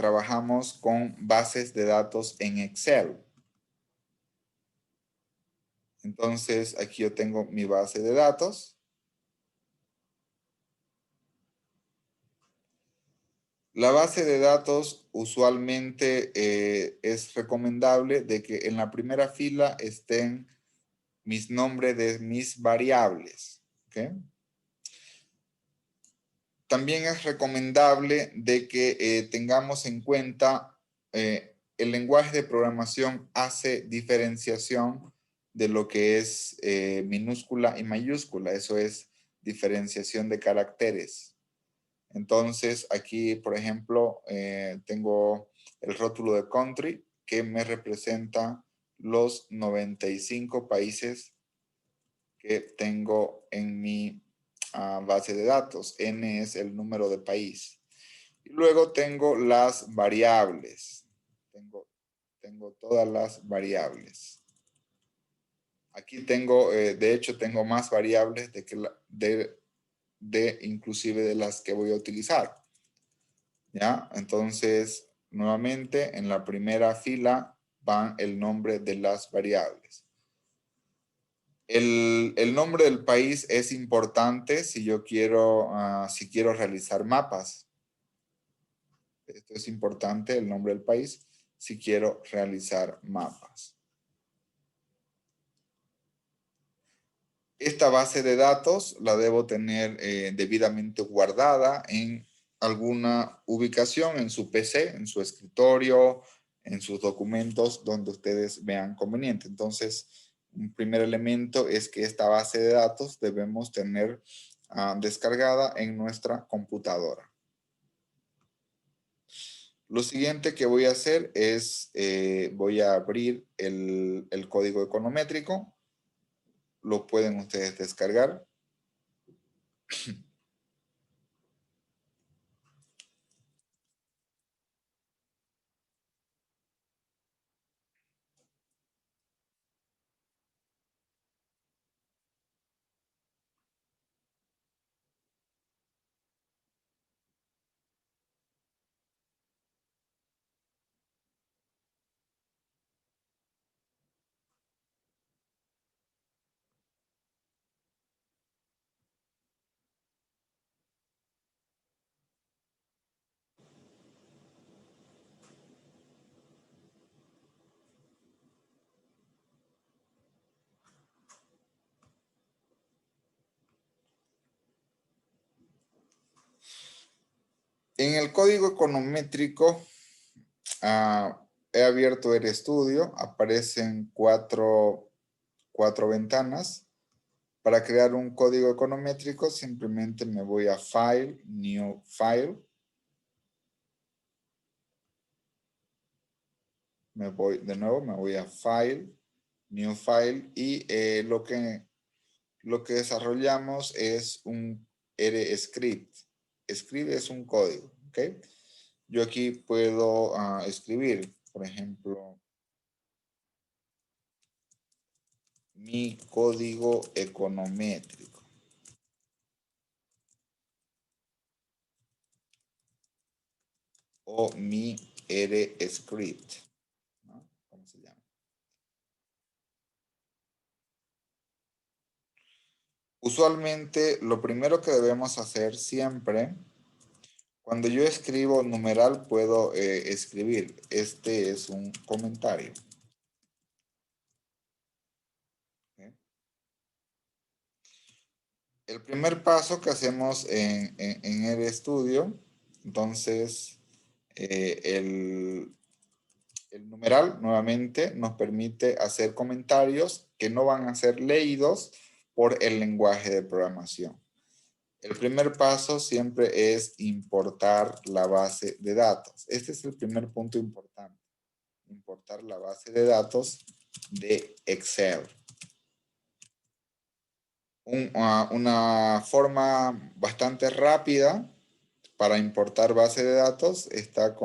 trabajamos con bases de datos en Excel. Entonces, aquí yo tengo mi base de datos. La base de datos usualmente es recomendable de que en la primera fila estén mis nombres de mis variables. ¿Okay? También es recomendable de que tengamos en cuenta el lenguaje de programación hace diferenciación de lo que es minúscula y mayúscula. Eso es diferenciación de caracteres. Entonces, aquí, por ejemplo, tengo el rótulo de country que me representa los 95 países que tengo en mi base de datos. N es el número de país. Y luego tengo las variables. Tengo todas las variables. Aquí tengo, de hecho, tengo más variables inclusive de las que voy a utilizar. ¿Ya? Entonces, nuevamente, en la primera fila van el nombre de las variables. El nombre del país es importante si yo quiero, si quiero realizar mapas. Esto es importante, el nombre del país, si quiero realizar mapas. Esta base de datos la debo tener debidamente guardada en alguna ubicación en su PC, en su escritorio, en sus documentos donde ustedes vean conveniente. Entonces, un primer elemento es que esta base de datos debemos tener descargada en nuestra computadora. Lo siguiente que voy a hacer es, voy a abrir el código econométrico. Lo pueden ustedes descargar. En el código econométrico he abierto el estudio, aparecen cuatro ventanas. Para crear un código econométrico simplemente me voy a File, New File. Me voy a File, New File y lo que desarrollamos es un RScript. Script es un código, ¿ok? Yo aquí puedo escribir, por ejemplo, mi código econométrico. O mi RScript, ¿no? ¿Cómo se llama? Usualmente, lo primero que debemos hacer siempre, cuando yo escribo numeral, puedo escribir, este es un comentario. El primer paso que hacemos en el estudio, entonces, el numeral nuevamente nos permite hacer comentarios que no van a ser leídos por el lenguaje de programación. El primer paso siempre es importar la base de datos. Este es el primer punto importante. Importar la base de datos de Excel. Una forma bastante rápida para importar base de datos está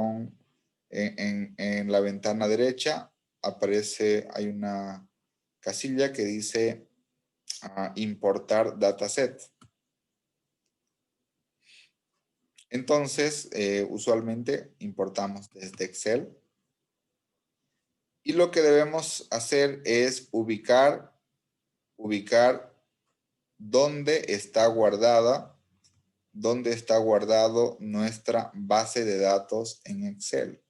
en la ventana derecha. Hay una casilla que dice importar dataset. Entonces, usualmente importamos desde Excel. Y lo que debemos hacer es ubicar dónde está guardado nuestra base de datos en Excel.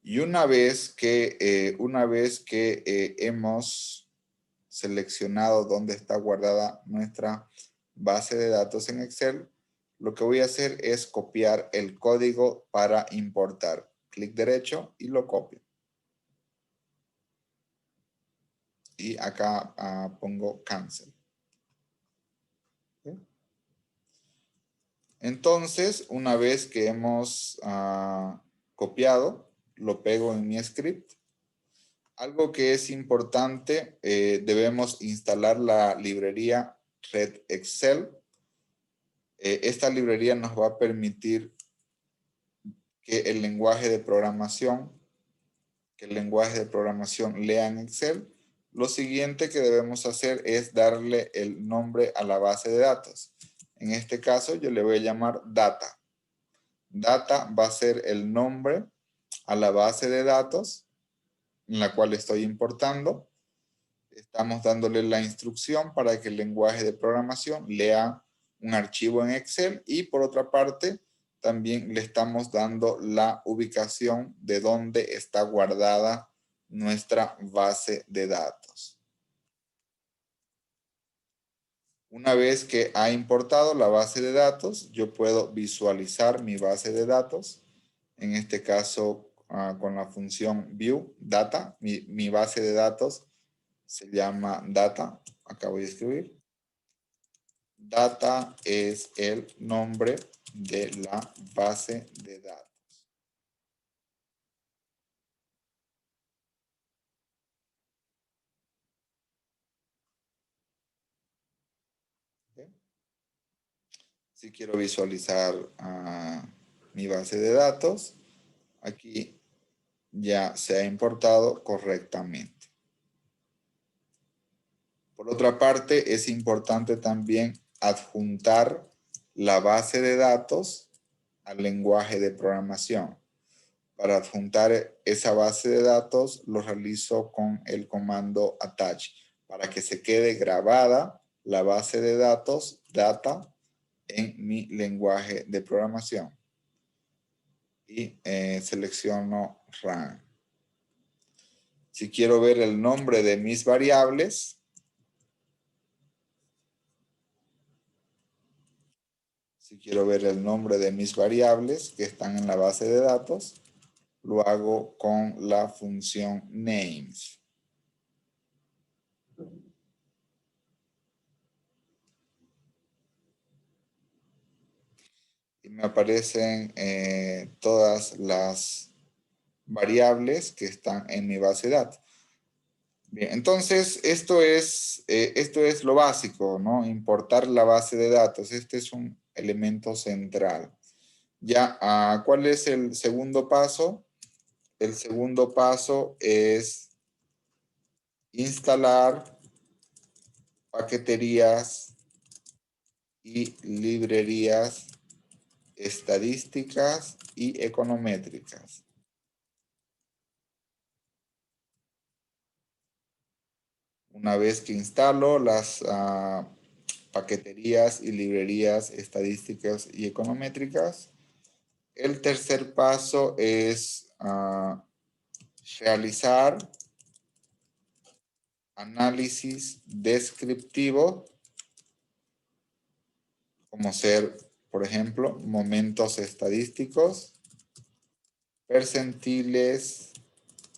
Y una vez que hemos seleccionado dónde está guardada nuestra base de datos en Excel, lo que voy a hacer es copiar el código para importar. Clic derecho y lo copio. Y acá pongo cancel. ¿Sí? Entonces, una vez que hemos copiado, lo pego en mi script. Algo que es importante, debemos instalar la librería Red Excel. Esta librería nos va a permitir que el lenguaje de programación lea en Excel. Lo siguiente que debemos hacer es darle el nombre a la base de datos. En este caso yo le voy a llamar data. Data va a ser el nombre a la base de datos en la cual estoy importando. Estamos dándole la instrucción para que el lenguaje de programación lea un archivo en Excel y por otra parte también le estamos dando la ubicación de dónde está guardada nuestra base de datos. Una vez que ha importado la base de datos, yo puedo visualizar mi base de datos. En este caso, con la función view data, mi base de datos se llama data. Acá voy a escribir. Data es el nombre de la base de datos. ¿Okay? Si quiero visualizar mi base de datos, aquí ya se ha importado correctamente. Por otra parte, es importante también adjuntar la base de datos al lenguaje de programación. Para adjuntar esa base de datos, lo realizo con el comando attach, para que se quede grabada la base de datos, data, en mi lenguaje de programación. Y selecciono run. Si quiero ver el nombre de mis variables, que están en la base de datos, lo hago con la función names. Y me aparecen todas las variables que están en mi base de datos. Bien, entonces esto es lo básico, ¿no? Importar la base de datos. Este es un elemento central. Ya, ¿cuál es el segundo paso? El segundo paso es instalar paqueterías y librerías estadísticas y econométricas. Una vez que instalo las paqueterías y librerías estadísticas y econométricas, el tercer paso es realizar análisis descriptivo, como ser, por ejemplo, momentos estadísticos, percentiles,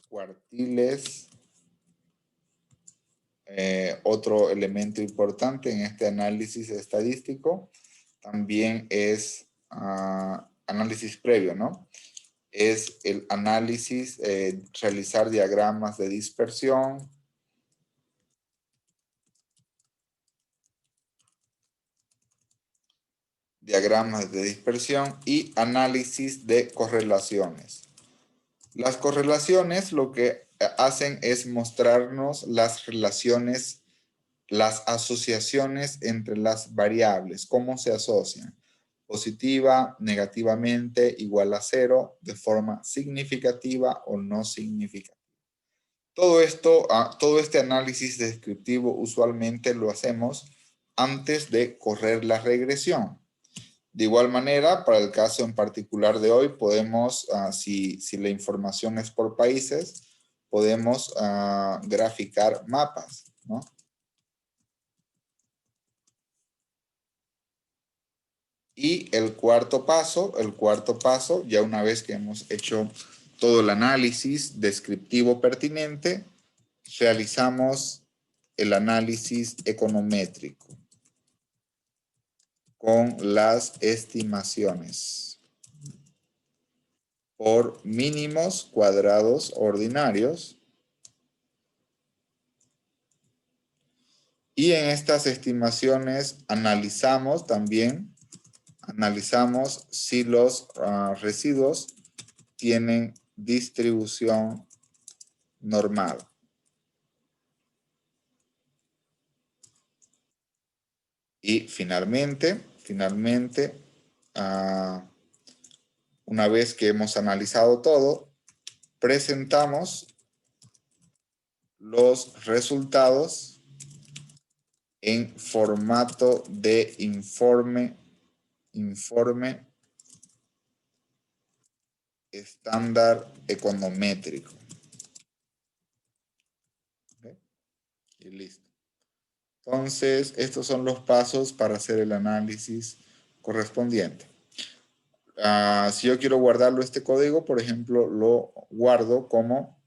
cuartiles. Otro elemento importante en este análisis estadístico también es análisis previo, ¿no? Es el análisis, realizar diagramas de dispersión, diagramas de dispersión y análisis de correlaciones. Las correlaciones lo que hacen es mostrarnos las relaciones, las asociaciones entre las variables, cómo se asocian. Positiva, negativamente, igual a 0, de forma significativa o no significativa. Todo esto, todo este análisis descriptivo usualmente lo hacemos antes de correr la regresión. De igual manera, para el caso en particular de hoy, podemos, si la información es por países, podemos graficar mapas, ¿no? Y el cuarto paso, ya una vez que hemos hecho todo el análisis descriptivo pertinente, realizamos el análisis econométrico con las estimaciones por mínimos cuadrados ordinarios. Y en estas estimaciones analizamos si los residuos tienen distribución normal. Y finalmente, una vez que hemos analizado todo, presentamos los resultados en formato de informe estándar econométrico. ¿Okay? Y listo. Entonces, estos son los pasos para hacer el análisis correspondiente. Si yo quiero guardarlo este código, por ejemplo, lo guardo como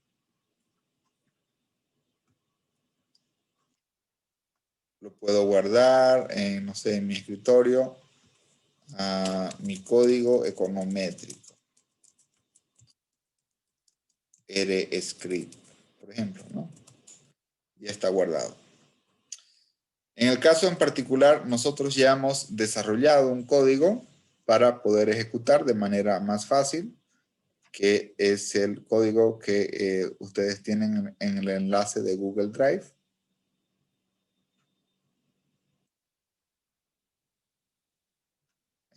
lo puedo guardar en, no sé, en mi escritorio, mi código econométrico, RScript, por ejemplo, ¿no? Ya está guardado. En el caso en particular, nosotros ya hemos desarrollado un código para poder ejecutar de manera más fácil, que es el código que ustedes tienen en el enlace de Google Drive.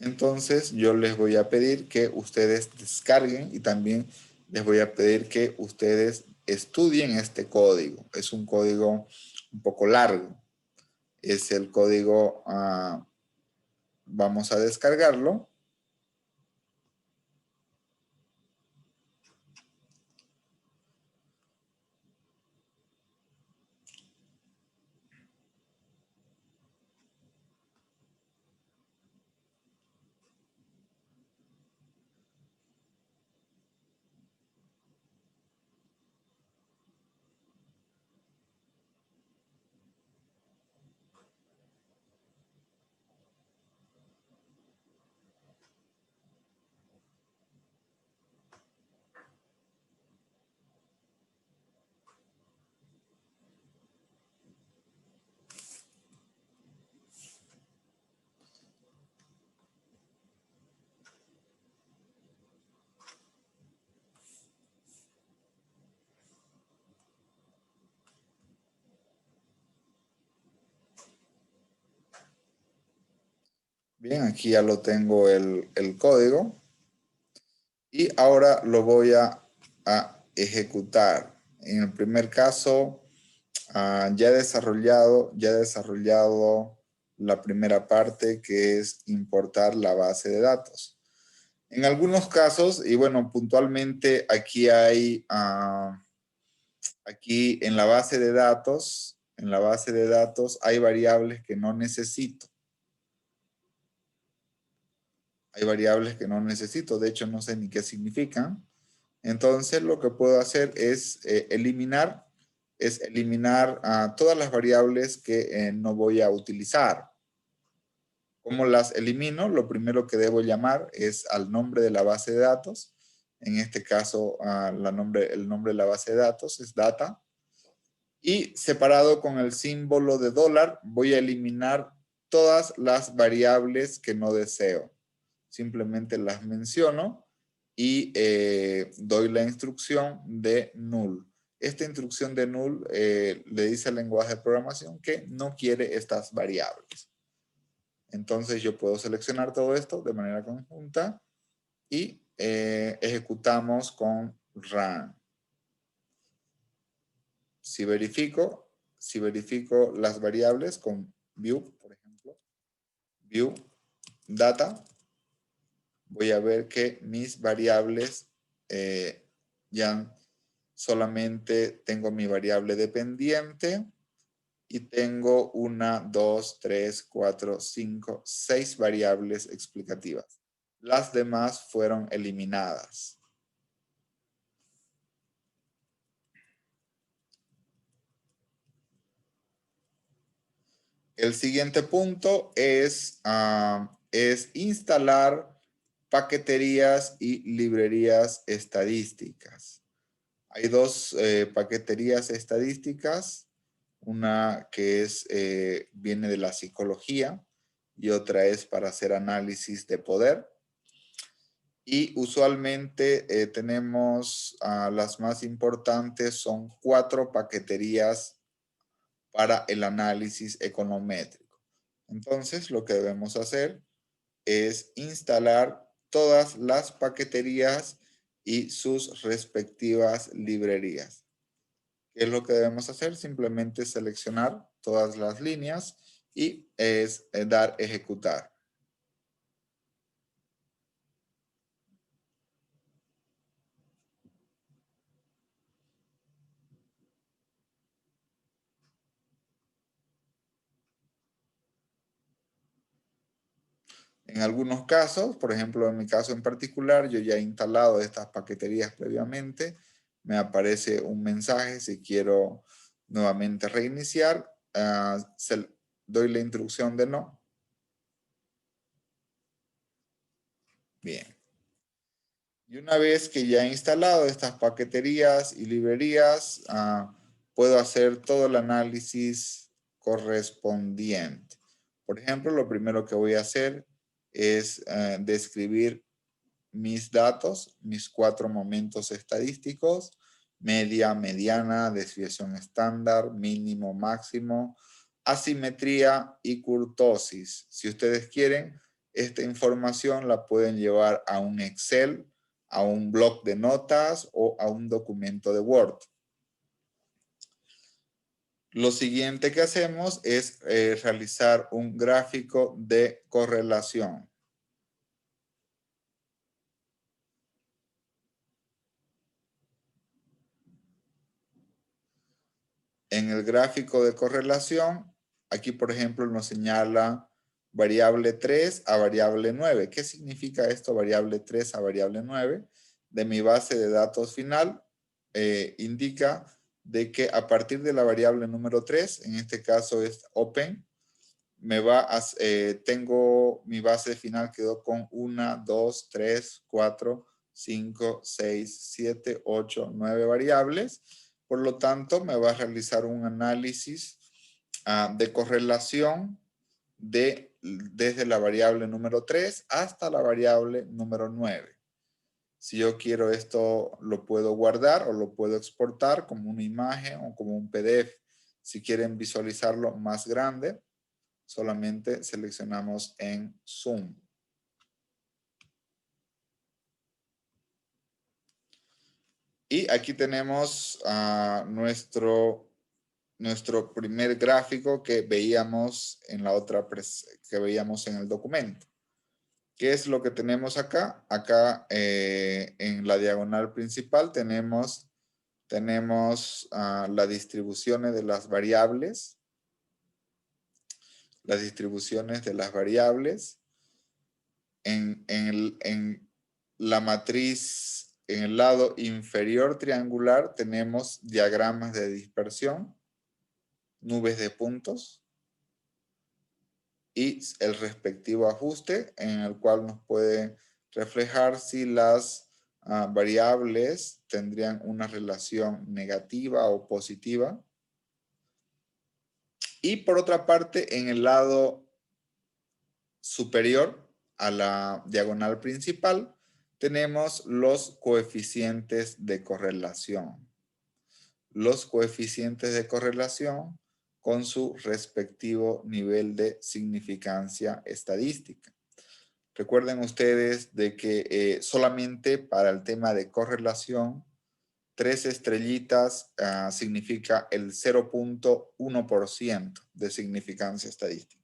Entonces yo les voy a pedir que ustedes descarguen y también les voy a pedir que ustedes estudien este código. Es un código un poco largo. Es el código, vamos a descargarlo. Bien, aquí ya lo tengo el código. Y ahora lo voy a ejecutar. En el primer caso, ya he desarrollado la primera parte, que es importar la base de datos. En algunos casos, y bueno, puntualmente aquí hay, aquí en la base de datos, hay variables que no necesito. Hay variables que no necesito, de hecho no sé ni qué significan. Entonces lo que puedo hacer es eliminar todas las variables que no voy a utilizar. ¿Cómo las elimino? Lo primero que debo llamar es al nombre de la base de datos. En este caso, el nombre de la base de datos es data. Y separado con el símbolo de dólar, voy a eliminar todas las variables que no deseo. Simplemente las menciono y doy la instrucción de null. Esta instrucción de null le dice al lenguaje de programación que no quiere estas variables. Entonces yo puedo seleccionar todo esto de manera conjunta y ejecutamos con run. Si verifico las variables con view, por ejemplo, view data, voy a ver que mis variables ya solamente tengo mi variable dependiente y tengo 1, 2, 3, 4, 5, 6 variables explicativas. Las demás fueron eliminadas. El siguiente punto es instalar paqueterías y librerías estadísticas. Hay dos paqueterías estadísticas, una que viene de la psicología y otra es para hacer análisis de poder. Y usualmente tenemos las más importantes, son 4 paqueterías para el análisis econométrico. Entonces, lo que debemos hacer es instalar todas las paqueterías y sus respectivas librerías. ¿Qué es lo que debemos hacer? Simplemente seleccionar todas las líneas y dar ejecutar. En algunos casos, por ejemplo, en mi caso en particular, yo ya he instalado estas paqueterías previamente. Me aparece un mensaje si quiero nuevamente reiniciar. Doy la instrucción de no. Bien. Y una vez que ya he instalado estas paqueterías y librerías, puedo hacer todo el análisis correspondiente. Por ejemplo, lo primero que voy a hacer es describir mis datos, mis 4 momentos estadísticos: media, mediana, desviación estándar, mínimo, máximo, asimetría y kurtosis. Si ustedes quieren, esta información la pueden llevar a un Excel, a un bloc de notas o a un documento de Word. Lo siguiente que hacemos es realizar un gráfico de correlación. En el gráfico de correlación, aquí por ejemplo nos señala variable 3 a variable 9. ¿Qué significa esto, variable 3 a variable 9? De mi base de datos final indica de que a partir de la variable número 3, en este caso es open, tengo mi base final quedó con 1, 2, 3, 4, 5, 6, 7, 8, 9 variables. Por lo tanto, me va a realizar un análisis de correlación desde la variable número 3 hasta la variable número 9. Si yo quiero esto, lo puedo guardar o lo puedo exportar como una imagen o como un PDF. Si quieren visualizarlo más grande, solamente seleccionamos en Zoom. Y aquí tenemos nuestro primer gráfico que veíamos en que veíamos en el documento. ¿Qué es lo que tenemos acá? Acá en la diagonal principal tenemos las distribuciones de las variables. Las distribuciones de las variables. En la matriz, en el lado inferior triangular, tenemos diagramas de dispersión, nubes de puntos y el respectivo ajuste en el cual nos puede reflejar si las variables tendrían una relación negativa o positiva. Y por otra parte, en el lado superior a la diagonal principal, tenemos los coeficientes de correlación. Los coeficientes de correlación con su respectivo nivel de significancia estadística. Recuerden ustedes de que solamente para el tema de correlación, 3 estrellitas significa el 0.1% de significancia estadística,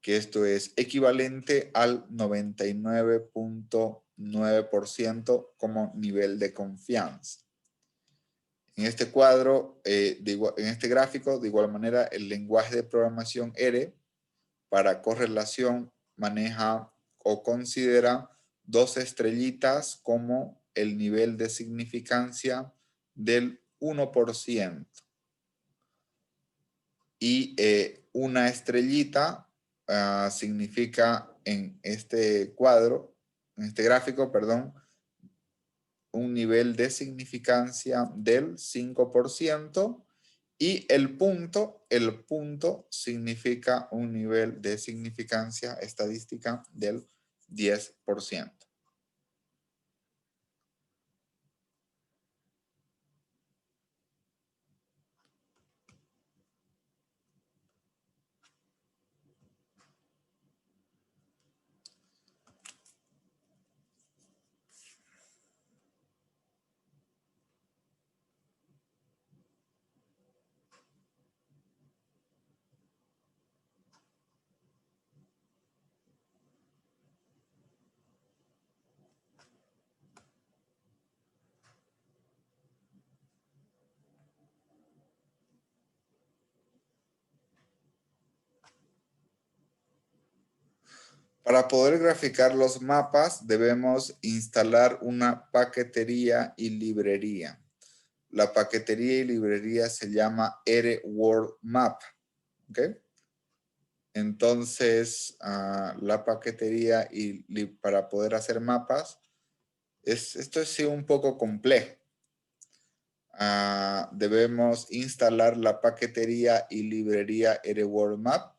que esto es equivalente al 99.9% como nivel de confianza. En este cuadro, en este gráfico, de igual manera, el lenguaje de programación R para correlación maneja o considera 2 estrellitas como el nivel de significancia del 1%. Y una estrellita significa en este cuadro, en este gráfico, perdón, un nivel de significancia del 5%, y el punto significa un nivel de significancia estadística del 10%. Para poder graficar los mapas, debemos instalar una paquetería y librería. La paquetería y librería se llama R-World-Map. ¿Ok? Entonces, la paquetería para poder hacer mapas, esto es sí un poco complejo. Debemos instalar la paquetería y librería R-World-Map